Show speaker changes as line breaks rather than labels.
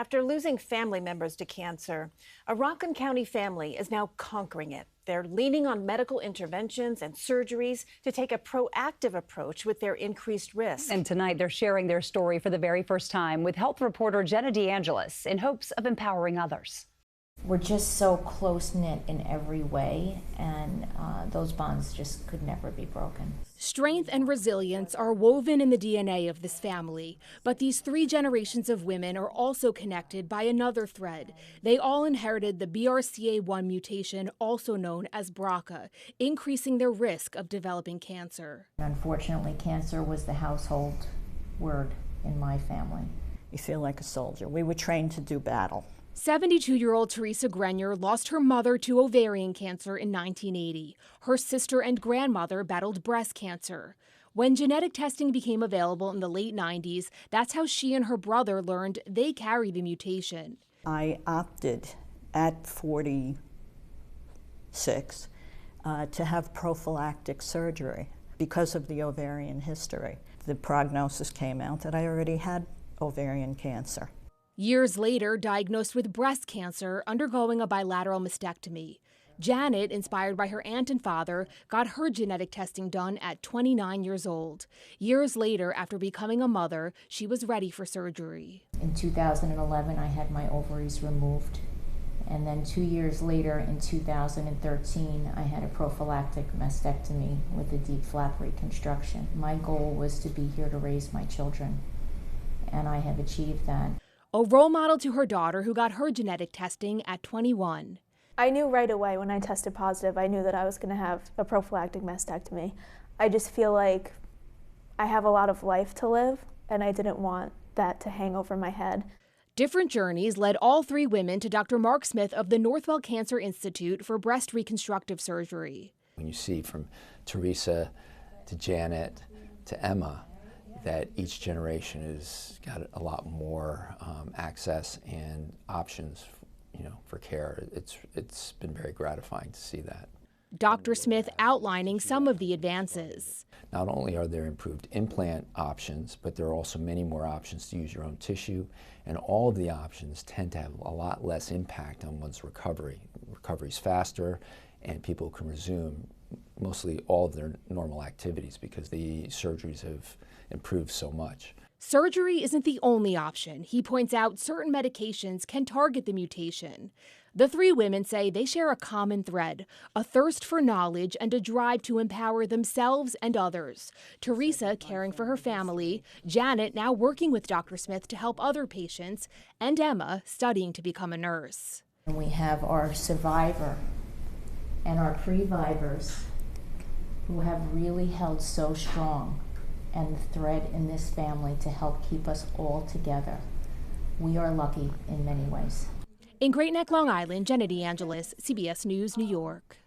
after losing family members to cancer. A Rockland County family is now conquering it. They're leaning on medical interventions and surgeries to take a proactive approach with their increased risk.
And tonight they're sharing their story for the very first time with health reporter Jenna DeAngelis in hopes of empowering others.
We're just so close-knit in every way, and those bonds just could never be broken.
Strength and resilience are woven in the DNA of this family, but these 3 generations of women are also connected by another thread. They all inherited the BRCA1 mutation, also known as BRCA, increasing their risk of developing cancer.
Unfortunately, cancer was the household word in my family.
You feel like a soldier. We were trained to do battle.
72-year-old Teresa Grenier lost her mother to ovarian cancer in 1980. Her sister and grandmother battled breast cancer. When genetic testing became available in the late 90s, that's how she and her brother learned they carry the mutation.
I opted at 46 to have prophylactic surgery because of the ovarian history. The prognosis came out that I already had ovarian cancer.
Years later, diagnosed with breast cancer, undergoing a bilateral mastectomy. Janet, inspired by her aunt and father, got her genetic testing done at 29 years old. Years later, after becoming a mother, she was ready for surgery.
In 2011, I had my ovaries removed. And then 2 years later, in 2013, I had a prophylactic mastectomy with a deep flap reconstruction. My goal was to be here to raise my children, and I have achieved that.
A role model to her daughter who got her genetic testing at 21.
I knew right away when I tested positive, I knew that I was going to have a prophylactic mastectomy. I just feel like I have a lot of life to live, and I didn't want that to hang over my head.
Different journeys led all 3 women to Dr. Mark Smith of the Northwell Cancer Institute for breast reconstructive surgery.
When you see from Teresa to Janet to Emma, that each generation has got a lot more access and options, for care. It's been very gratifying to see that.
Dr. Smith outlining some of the advances.
Not only are there improved implant options, but there are also many more options to use your own tissue, and all of the options tend to have a lot less impact on one's recovery. Recovery's faster, and people can resume mostly all of their normal activities because the surgeries have improved so much.
Surgery isn't the only option. He points out certain medications can target the mutation. The 3 women say they share a common thread, a thirst for knowledge and a drive to empower themselves and others. Teresa caring for her family, Janet now working with Dr. Smith to help other patients, and Emma studying to become a nurse.
And we have our survivor and our previvors who have really held so strong, and the thread in this family to help keep us all together. We are lucky in many ways.
In Great Neck, Long Island, Jenna DeAngelis, CBS News, New York.